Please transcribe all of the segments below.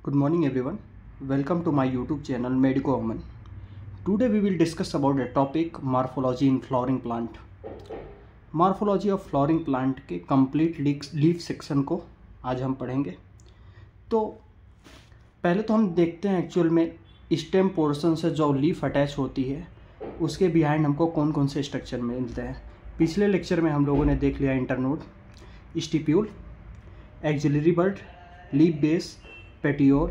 Good morning everyone. Welcome to my YouTube channel Medico Aman. Today we will discuss about the topic morphology in flowering plant. Morphology of flowering plant के complete leaf section को आज हम पढ़ेंगे। तो पहले तो हम देखते हैं एक्चुअल में स्टेम पोर्शन से जो लीफ अटैच होती है उसके बिहाइंड हमको कौन कौन से स्ट्रक्चर मिलते हैं। पिछले लेक्चर में हम लोगों ने देख लिया internode, stipule, axillary bud, leaf base, petiole,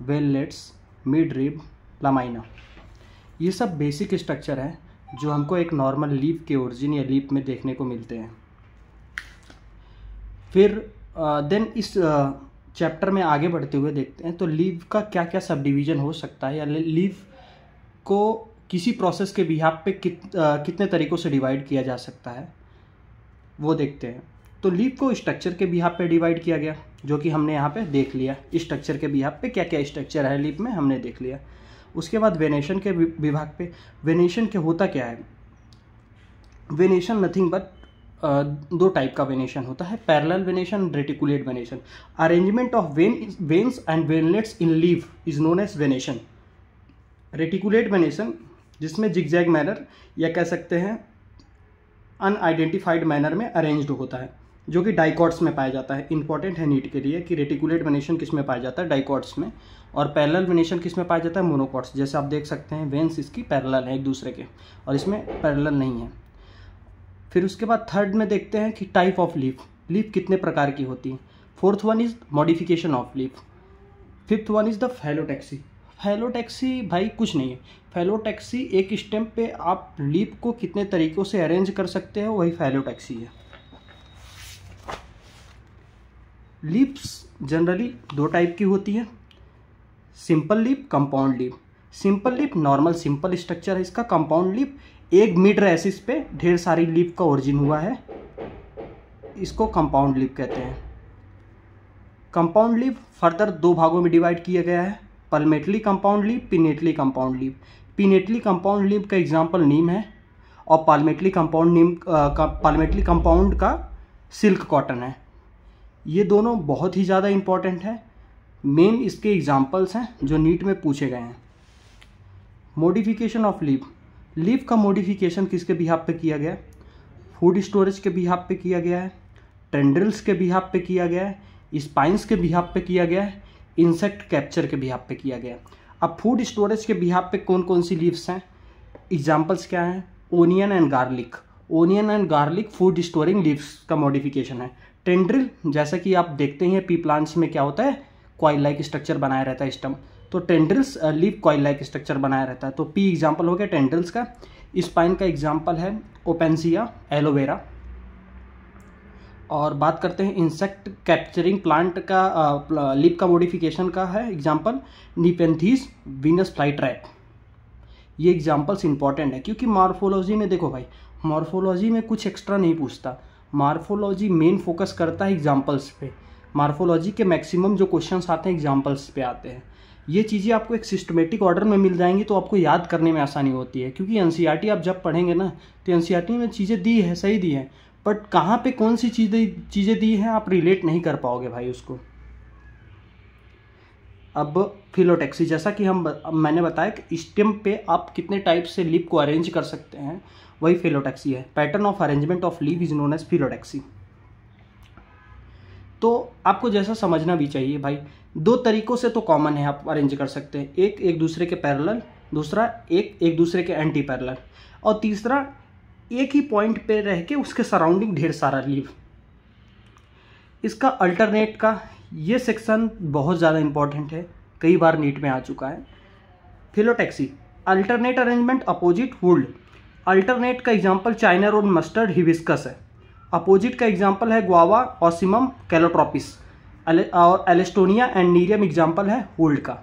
veinlets, mid rib, lamina. ये सब बेसिक स्ट्रक्चर हैं जो हमको एक नॉर्मल लीफ के ओरिजिन या लीफ में देखने को मिलते हैं। फिर देन इस चैप्टर में आगे बढ़ते हुए देखते हैं तो लीफ का क्या क्या सब डिवीज़न हो सकता है या लीफ को किसी प्रोसेस के बिहाफ पे कितने तरीक़ों से डिवाइड किया जा सकता है वो देखते हैं। तो लीफ को स्ट्रक्चर के बिहाफ पे डिवाइड किया गया जो कि हमने यहाँ पे देख लिया। स्ट्रक्चर के बिहाफ पे क्या क्या स्ट्रक्चर है लीफ में हमने देख लिया। उसके बाद वेनेशन के विभाग पे, वेनेशन के होता क्या है। वेनेशन नथिंग बट दो टाइप का वेनेशन होता है, parallel venation, reticulate venation. Arrangement of veins and veinlets in leaf is known as venation. Reticulate venation जिसमें जिगजैग मैनर या कह सकते हैं अनआइडेंटिफाइड मैनर में अरेंज्ड होता है जो कि डाइकॉट्स में पाया जाता है। इंपॉर्टेंट है नीट के लिए कि रेटिकुलेट वेनेशन किस में पाया जाता है, डाइकॉट्स में, और पैरेलल वेनेशन किस में पाया जाता है, मोनोकॉट्स। जैसे आप देख सकते हैं वेन्स इसकी पैरेलल है एक दूसरे के और इसमें पैरेलल नहीं है। फिर उसके बाद थर्ड में देखते हैं कि टाइप ऑफ लीफ, लीफ कितने प्रकार की होती है। Fourth one is modification of leaf. Fifth one is the phyllotaxy. Phyllotaxy भाई कुछ नहीं है, फैलोटैक्सी एक स्टेम पे आप लीफ को कितने तरीक़ों से अरेंज कर सकते हो वही फैलोटैक्सी है। लीफ्स जनरली दो टाइप की होती है, simple leaf, compound leaf. Simple leaf normal simple structure है इसका। कंपाउंड लीफ एक मिड रेसिस पे ढेर सारी लीफ का ओरिजिन हुआ है, इसको कंपाउंड लीफ कहते हैं। कंपाउंड लीफ फर्दर दो भागों में डिवाइड किया गया है, palmately compound leaf, pinnately compound leaf. Pinnately compound leaf का एग्जाम्पल नीम है और पाल्मेटली कंपाउंड का सिल्क कॉटन है। ये दोनों बहुत ही ज़्यादा इम्पॉर्टेंट है, मेन इसके एग्जाम्पल्स हैं जो नीट में पूछे गए हैं। मॉडिफिकेशन ऑफ लीफ, लीफ का मॉडिफिकेशन किसके बिहाफ पे किया गया, फूड स्टोरेज के बिहाफ पे किया गया है, टेंड्रिल्स के बिहाफ पे किया गया है, स्पाइंस के बिहाफ पे किया गया है, इंसेक्ट कैप्चर के बिहाफ पे किया गया। अब फूड स्टोरेज के बिहाफ पे कौन कौन सी लीव्स हैं, एग्जाम्पल्स क्या हैं, onion and garlic. Onion and garlic food storing leaves का मॉडिफिकेशन है। टेंड्रिल जैसा कि आप देखते हैं पी प्लांट्स में क्या होता है, कॉइल लाइक स्ट्रक्चर बनाया रहता है स्टम, तो tendrils leaf coil like structure बनाया रहता है। तो पी एग्जाम्पल हो गया टेंड्रिल्स का। स्पाइन का एग्जाम्पल है ओपेंसिया, एलोवेरा। और बात करते हैं इंसेक्ट कैप्चरिंग प्लांट का, लीफ का मॉडिफिकेशन का है एग्जाम्पल निपेंथीस, वीनस फ्लाई ट्रैप। ये एग्जाम्पल्स इंपॉर्टेंट है क्योंकि मॉर्फोलॉजी में देखो भाई, मॉर्फोलॉजी में कुछ एक्स्ट्रा नहीं पूछता, मॉर्फोलॉजी मेन फोकस करता है एग्जाम्पल्स पे। मॉर्फोलॉजी के मैक्सिमम जो क्वेश्चंस आते हैं एग्जाम्पल्स पे आते हैं। ये चीज़ें आपको एक सिस्टमेटिक ऑर्डर में मिल जाएंगी तो आपको याद करने में आसानी होती है, क्योंकि एनसीईआरटी आप जब पढ़ेंगे ना तो एनसीईआरटी में चीज़ें दी है, सही दी है, बट कहाँ पे कौन सी चीज़ें दी हैं आप रिलेट नहीं कर पाओगे भाई उसको। अब फिलोटैक्सी, जैसा कि मैंने बताया कि स्टेम पे आप कितने टाइप से लीफ को अरेंज कर सकते हैं वही फिलोटैक्सी है। Pattern of arrangement of leaf is known as phyllotaxy. तो आपको जैसा समझना भी चाहिए भाई, दो तरीकों से तो कॉमन है आप अरेंज कर सकते हैं, एक दूसरे के पैरेलल, दूसरा एक दूसरे के एंटी पैरेलल, और तीसरा एक ही पॉइंट पे रह के उसके सराउंडिंग ढेर सारा लीफ। इसका अल्टरनेट का ये सेक्शन बहुत ज़्यादा इंपॉर्टेंट है, कई बार नीट में आ चुका है। Phyllotaxy, alternate arrangement opposite whorled. Alternate का example China rose mustard hibiscus है। अपोजिट का एग्जाम्पल है गुआवा, ऑसिमम, कैलोट्रोपिस, और एलेस्टोनिया एंड नीरियम एग्जाम्पल है वुल्ड का।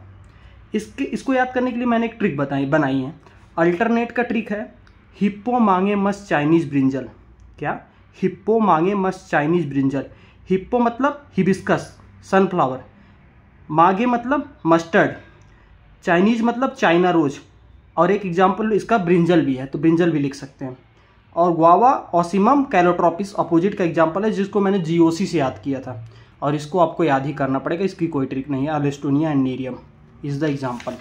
इसको याद करने के लिए मैंने एक ट्रिक बनाई है। अल्टरनेट का ट्रिक है हिप्पो मांगे मस चाइनीज ब्रिंजल। क्या, हिप्पो मांगे मस चाइनीज ब्रिंजल। हिप्पो मतलब हिबिस्कस, सनफ्लावर, मांगे मतलब मस्टर्ड, चाइनीज मतलब चाइना रोज, और एक एग्जाम्पल इसका ब्रिंजल भी है तो ब्रिंजल भी लिख सकते हैं। और गुआवा, ऑसिमम, कैलोट्रोपिस अपोजिट का एग्जाम्पल है जिसको मैंने जीओसी से याद किया था। और इसको आपको याद ही करना पड़ेगा, इसकी कोई ट्रिक नहीं है। अलेस्टोनिया and Nerium is the example.